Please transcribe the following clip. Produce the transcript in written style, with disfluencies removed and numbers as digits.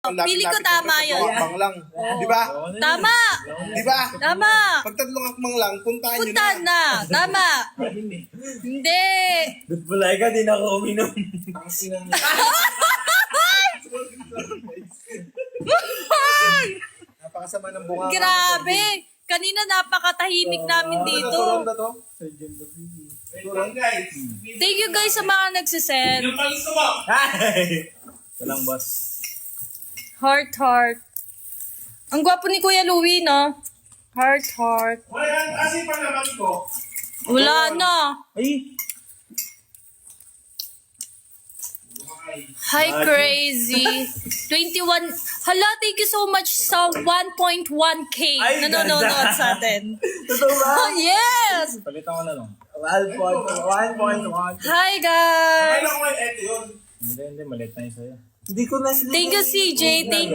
Pili ko tama yun. Akmang lang. Di ba? Tama! Di ba? Tama! Pag tatlong akmang lang, puntahan nyo Puntahan na. na! Tama! Hindi! Bulay ka, di na ako uminom. Ang sinang... Napakasama ng bunga. Grabe! Kanina napakatahimik namin dito. Ano to? Thank you guys sa mga nagsisend. Hi! Ito lang, boss. Heart, heart. Ang gwapo ni Kuya Louie, no? Heart, heart. Kasi pa naman ko. Wala na. Ay! Hi, crazy. 21. Hala, thank you so much sa 1.1k Ay, nanonood ganda. sa atin. Totoo ba? Oh, yes! Palitan ko na lang. 1.1. Hi, guys! Kailan ko eto yun? Hindi, maliit na yun sa'yo. Thank you, CJ. Thank